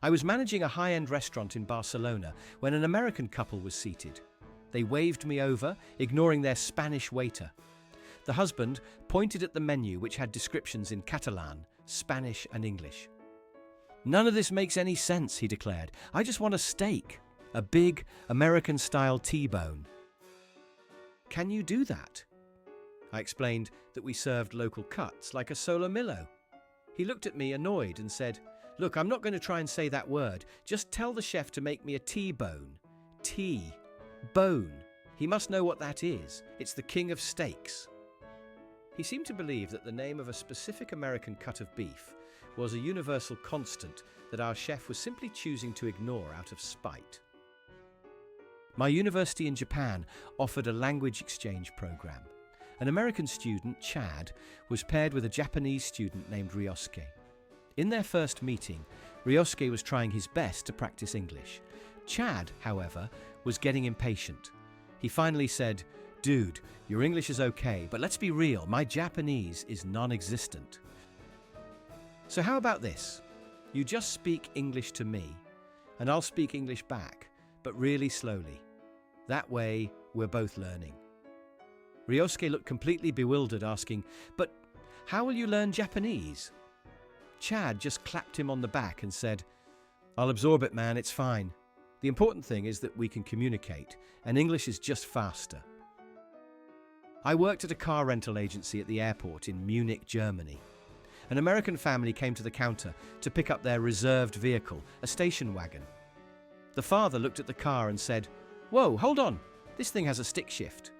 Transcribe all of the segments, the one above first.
I was managing a high-end restaurant in Barcelona when an American couple was seated. They waved me over, ignoring their Spanish waiter. The husband pointed at the menu, which had descriptions in Catalan, Spanish and English. "None of this makes any sense," he declared. "I just want a steak, a big American-style T-bone." "Can you do that?" I explained that we served local cuts, like a solomillo. He looked at me annoyed and said, "Look, I'm not going to try and say that word. Just tell the chef to make me a T-bone. T-bone. He must know what that is. It's the king of steaks." He seemed to believe that the name of a specific American cut of beef was a universal constant that our chef was simply choosing to ignore out of spite. My university in Japan offered a language exchange program. An American student, Chad, was paired with a Japanese student named Ryosuke. In their first meeting, Ryosuke was trying his best to practice English. Chad, however, was getting impatient. He finally said, "Dude, your English is okay, but let's be real, my Japanese is non-existent. So how about this? You just speak English to me, and I'll speak English back, but really slowly. That way, we're both learning." Ryosuke looked completely bewildered, asking, "But how will you learn Japanese?" Chad just clapped him on the back and said, "I'll absorb it, man, it's fine. The important thing is that we can communicate, and English is just faster." I worked at a car rental agency at the airport in Munich, Germany. An American family came to the counter to pick up their reserved vehicle, a station wagon. The father looked at the car and said, "Whoa, hold on, this thing has a stick shift."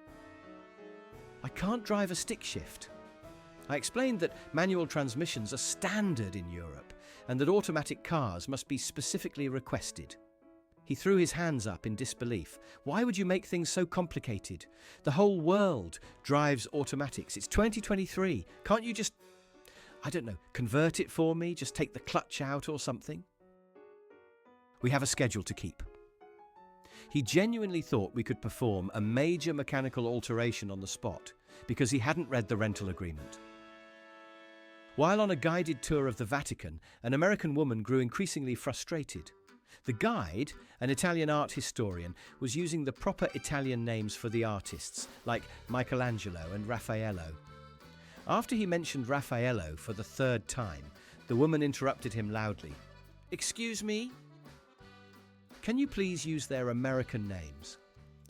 "I can't drive a stick shift." I explained that manual transmissions are standard in Europe and that automatic cars must be specifically requested. He threw his hands up in disbelief. "Why would you make things so complicated? The whole world drives automatics. It's 2023. Can't you just, I don't know, convert it for me? Just take the clutch out or something?" We have a schedule to keep. He genuinely thought we could perform a major mechanical alteration on the spot because he hadn't read the rental agreement. While on a guided tour of the Vatican, an American woman grew increasingly frustrated. The guide, an Italian art historian, was using the proper Italian names for the artists, like Michelangelo and Raffaello. After he mentioned Raffaello for the third time, the woman interrupted him loudly. "Excuse me? Can you please use their American names?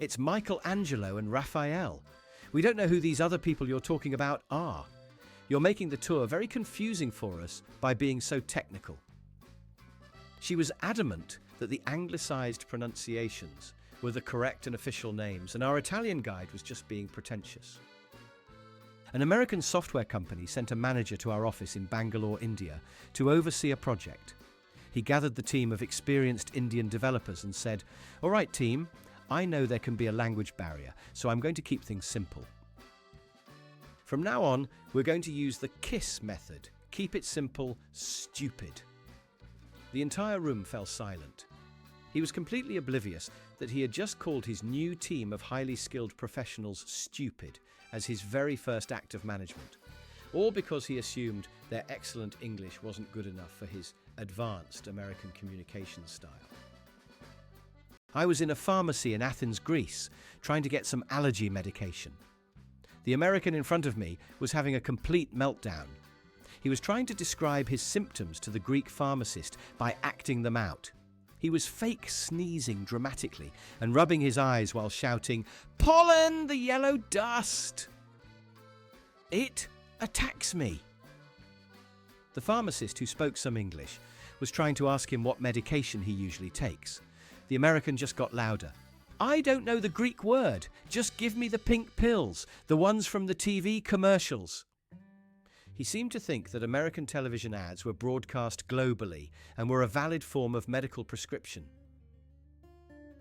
It's Michelangelo and Raphael. We don't know who these other people you're talking about are. You're making the tour very confusing for us by being so technical." She was adamant that the anglicised pronunciations were the correct and official names, and our Italian guide was just being pretentious. An American software company sent a manager to our office in Bangalore, India, to oversee a project. He gathered the team of experienced Indian developers and said, "All right, team, I know there can be a language barrier, so I'm going to keep things simple. From now on, we're going to use the KISS method. Keep it simple, stupid." The entire room fell silent. He was completely oblivious that he had just called his new team of highly skilled professionals stupid as his very first act of management, all because he assumed their excellent English wasn't good enough for his advanced American communication style. I was in a pharmacy in Athens, Greece, trying to get some allergy medication. The American in front of me was having a complete meltdown. He was trying to describe his symptoms to the Greek pharmacist by acting them out. He was fake sneezing dramatically and rubbing his eyes while shouting, "Pollen, the yellow dust! It attacks me!" The pharmacist, who spoke some English, was trying to ask him what medication he usually takes. The American just got louder. "I don't know the Greek word. Just give me the pink pills, the ones from the TV commercials." He seemed to think that American television ads were broadcast globally and were a valid form of medical prescription.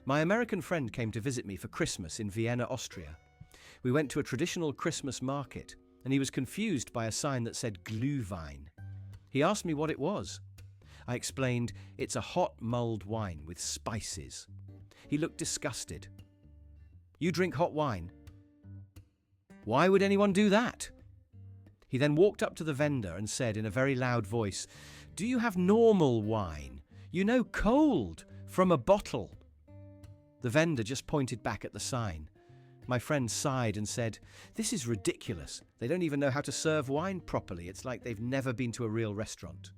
My American friend came to visit me for Christmas in Vienna, Austria. We went to a traditional Christmas market, and he was confused by a sign that said Glühwein. He asked me what it was. I explained, "It's a hot mulled wine with spices." He looked disgusted. "You drink hot wine? Why would anyone do that?" He then walked up to the vendor and said in a very loud voice, "Do you have normal wine? You know, cold, from a bottle. The vendor just pointed back at the sign. My friend sighed and said, "This is ridiculous. They don't even know how to serve wine properly. It's like they've never been to a real restaurant."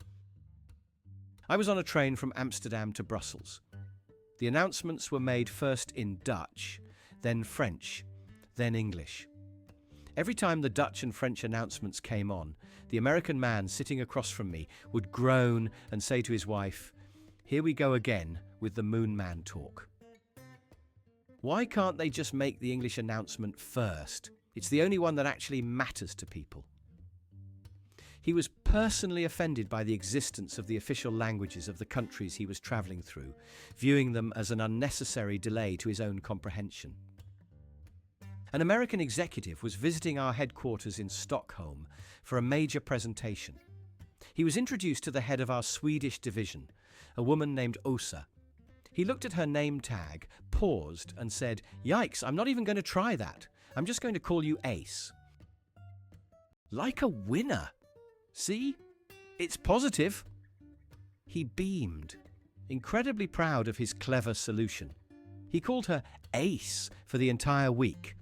I was on a train from Amsterdam to Brussels. The announcements were made first in Dutch, then French, then English. Every time the Dutch and French announcements came on, the American man sitting across from me would groan and say to his wife, "Here we go again with the Moon Man talk." Why can't they just make the English announcement first? It's the only one that actually matters to people. He was personally offended by the existence of the official languages of the countries he was travelling through, viewing them as an unnecessary delay to his own comprehension. An American executive was visiting our headquarters in Stockholm for a major presentation. He was introduced to the head of our Swedish division, a woman named Åsa. He looked at her name tag, paused, and said, "Yikes, I'm not even going to try that. I'm just going to call you Ace." Like a winner. See? It's positive. He beamed, incredibly proud of his clever solution. He called her Ace for the entire week,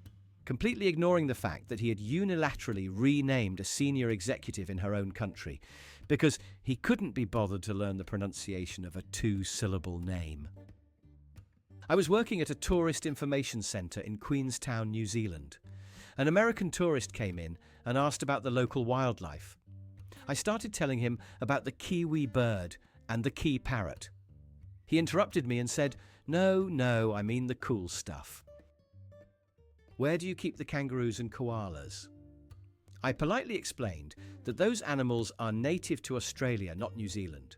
completely ignoring the fact that he had unilaterally renamed a senior executive in her own country, because he couldn't be bothered to learn the pronunciation of a two-syllable name. I was working at a tourist information centre in Queenstown, New Zealand. An American tourist came in and asked about the local wildlife. I started telling him about the kiwi bird and the key parrot. He interrupted me and said, No, I mean the cool stuff. Where do you keep the kangaroos and koalas?" I politely explained that those animals are native to Australia, not New Zealand.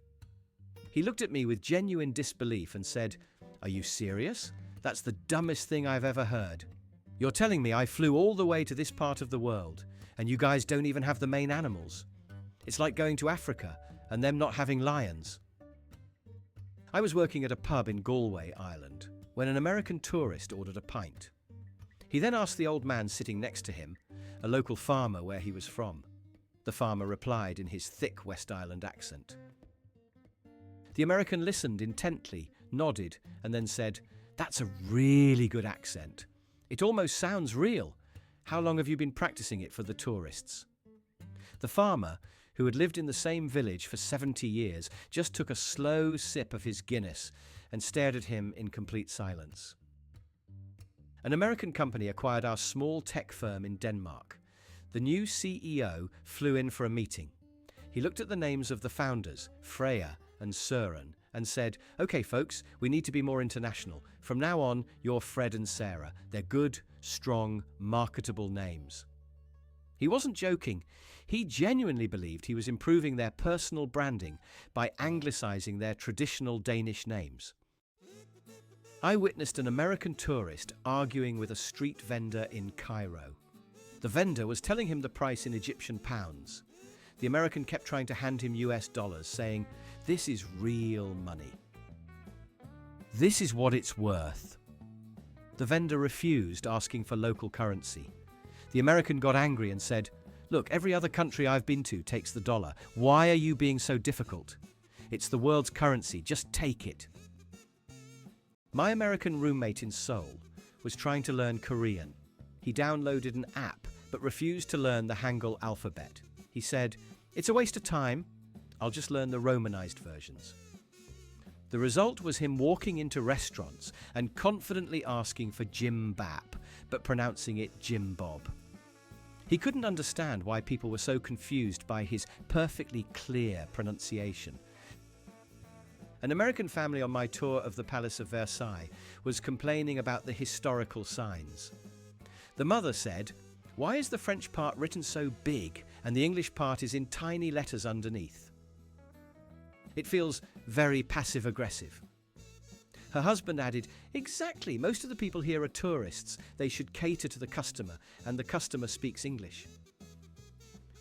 He looked at me with genuine disbelief and said, "Are you serious? That's the dumbest thing I've ever heard. You're telling me I flew all the way to this part of the world, and you guys don't even have the main animals. It's like going to Africa and them not having lions." I was working at a pub in Galway, Ireland, when an American tourist ordered a pint. He then asked the old man sitting next to him, a local farmer, where he was from. The farmer replied in his thick West Island accent. The American listened intently, nodded, and then said, "That's a really good accent. It almost sounds real. How long have you been practicing it for the tourists?" The farmer, who had lived in the same village for 70 years, just took a slow sip of his Guinness and stared at him in complete silence. An American company acquired our small tech firm in Denmark. The new CEO flew in for a meeting. He looked at the names of the founders, Freya and Søren, and said, "Okay, folks, we need to be more international. From now on, you're Fred and Sarah. They're good, strong, marketable names." He wasn't joking. He genuinely believed he was improving their personal branding by anglicizing their traditional Danish names. I witnessed an American tourist arguing with a street vendor in Cairo. The vendor was telling him the price in Egyptian pounds. The American kept trying to hand him US dollars, saying, "This is real money. This is what it's worth." The vendor refused, asking for local currency. The American got angry and said, "Look, every other country I've been to takes the dollar. Why are you being so difficult? It's the world's currency. Just take it." My American roommate in Seoul was trying to learn Korean. He downloaded an app but refused to learn the Hangul alphabet. He said, "It's a waste of time. I'll just learn the Romanized versions." The result was him walking into restaurants and confidently asking for Jim Bap, but pronouncing it Jim Bob. He couldn't understand why people were so confused by his perfectly clear pronunciation. An American family on my tour of the Palace of Versailles was complaining about the historical signs. The mother said, "Why is the French part written so big and the English part is in tiny letters underneath?" It feels very passive-aggressive. Her husband added, "Exactly, most of the people here are tourists. They should cater to the customer, and the customer speaks English."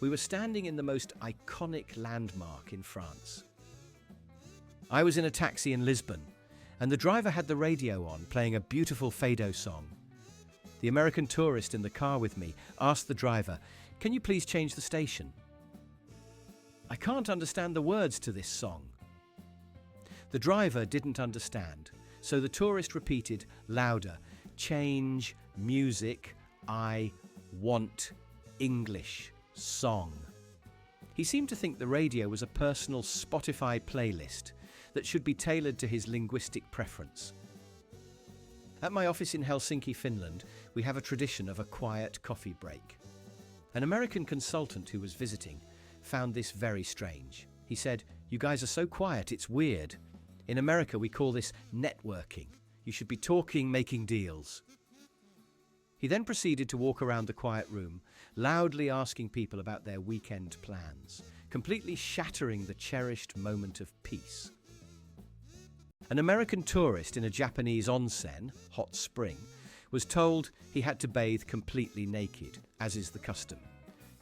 We were standing in the most iconic landmark in France. I was in a taxi in Lisbon, and the driver had the radio on, playing a beautiful fado song. The American tourist in the car with me asked the driver, "Can you please change the station? I can't understand the words to this song." The The driver didn't understand, so the tourist repeated louder, "Change music, I want English song." He seemed to think the radio was a personal Spotify playlist that should be tailored to his linguistic preference. At my office in Helsinki, Finland, we have a tradition of a quiet coffee break. An American consultant who was visiting found this very strange. He said, "You guys are so quiet, it's weird. In America, we call this networking. You should be talking, making deals." He then proceeded to walk around the quiet room, loudly asking people about their weekend plans, completely shattering the cherished moment of peace. An American tourist in a Japanese onsen, hot spring, was told he had to bathe completely naked, as is the custom.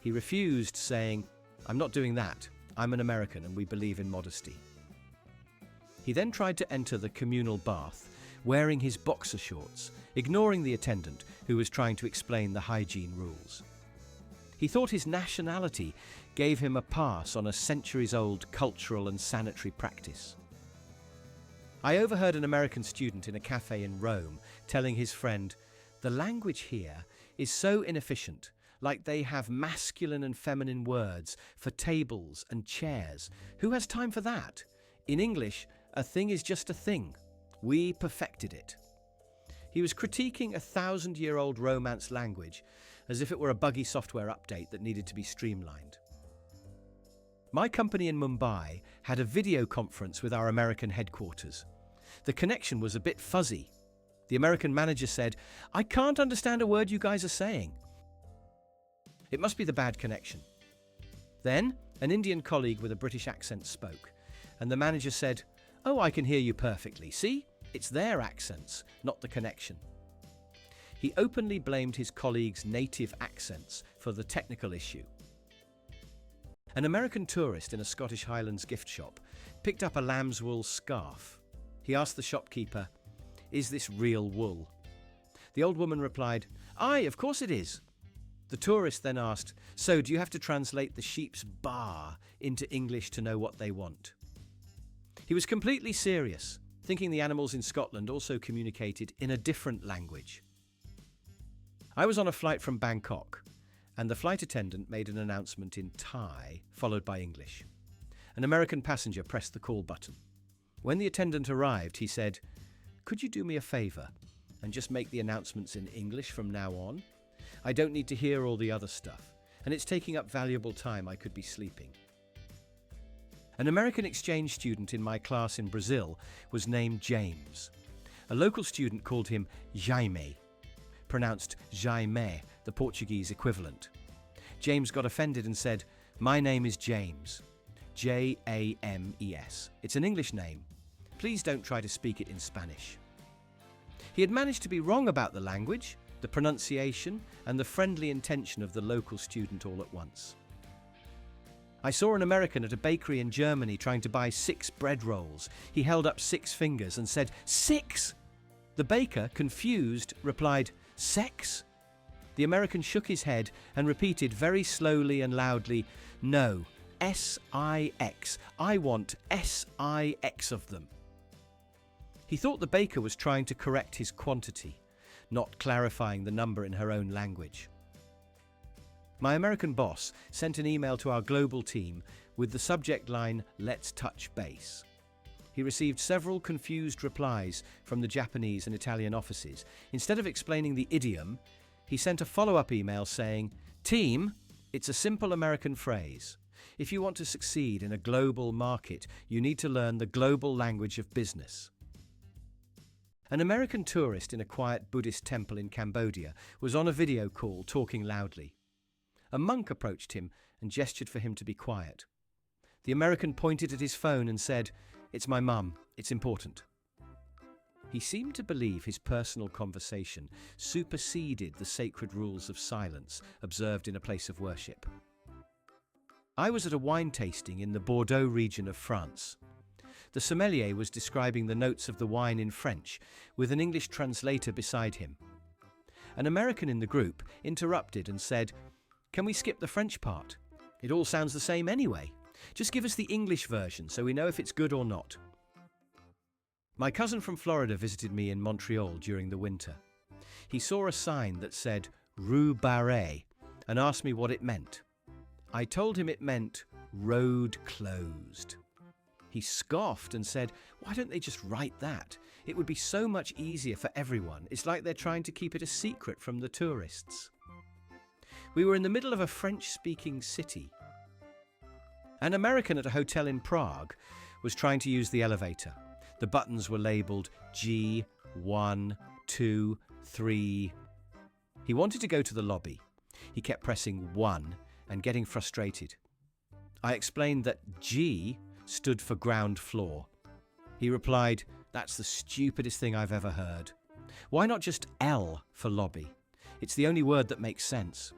He refused, saying, "I'm not doing that. I'm an American and we believe in modesty." He then tried to enter the communal bath, wearing his boxer shorts, ignoring the attendant who was trying to explain the hygiene rules. He thought his nationality gave him a pass on a centuries-old cultural and sanitary practice. I overheard an American student in a cafe in Rome telling his friend, "The language here is so inefficient, like they have masculine and feminine words for tables and chairs. Who has time for that? In English, a thing is just a thing. We perfected it." He was critiquing a 1,000-year-old Romance language as if it were a buggy software update that needed to be streamlined. My company in Mumbai had a video conference with our American headquarters. The connection was a bit fuzzy. The American manager said, "I can't understand a word you guys are saying." It must be the bad connection. Then, an Indian colleague with a British accent spoke, and the manager said, "Oh, I can hear you perfectly. See? It's their accents, not the connection." He openly blamed his colleagues' native accents for the technical issue. An American tourist in a Scottish Highlands gift shop picked up a lamb's wool scarf. He asked the shopkeeper, "Is this real wool?" The old woman replied, "Aye, of course it is." The tourist then asked, "So do you have to translate the sheep's baa into English to know what they want?" He was completely serious, thinking the animals in Scotland also communicated in a different language. I was on a flight from Bangkok, and the flight attendant made an announcement in Thai, followed by English. An American passenger pressed the call button. When the attendant arrived, he said, "Could you do me a favour and just make the announcements in English from now on? I don't need to hear all the other stuff, and it's taking up valuable time. I could be sleeping." An American exchange student in my class in Brazil was named James. A local student called him Jaime, pronounced Jaime, the Portuguese equivalent. James got offended and said, "My name is James. James. It's an English name. Please don't try to speak it in Spanish." He had managed to be wrong about the language, the pronunciation, and the friendly intention of the local student all at once. I saw an American at a bakery in Germany trying to buy 6 bread rolls. He held up 6 fingers and said, "6!" The baker, confused, replied, "Sex?" The American shook his head and repeated very slowly and loudly, "No, S-I-X. I want S-I-X of them." He thought the baker was trying to correct his quantity, not clarifying the number in her own language. My American boss sent an email to our global team with the subject line, "Let's touch base." He received several confused replies from the Japanese and Italian offices. Instead of explaining the idiom, he sent a follow-up email saying, "Team, it's a simple American phrase. If you want to succeed in a global market, you need to learn the global language of business." An American tourist in a quiet Buddhist temple in Cambodia was on a video call talking loudly. A monk approached him and gestured for him to be quiet. The American pointed at his phone and said, "It's my mum, it's important." He seemed to believe his personal conversation superseded the sacred rules of silence observed in a place of worship. I was at a wine tasting in the Bordeaux region of France. The sommelier was describing the notes of the wine in French, with an English translator beside him. An American in the group interrupted and said, "Can we skip the French part? It all sounds the same anyway. Just give us the English version so we know if it's good or not." My cousin from Florida visited me in Montreal during the winter. He saw a sign that said Rue Barré and asked me what it meant. I told him it meant road closed. He scoffed and said, "Why don't they just write that? It would be so much easier for everyone. It's like they're trying to keep it a secret from the tourists." We were in the middle of a French-speaking city. An American at a hotel in Prague was trying to use the elevator. The buttons were labelled G, 1, 2, 3. He wanted to go to the lobby. He kept pressing 1 and getting frustrated. I explained that G stood for ground floor. He replied, "That's the stupidest thing I've ever heard. Why not just L for lobby? It's the only word that makes sense."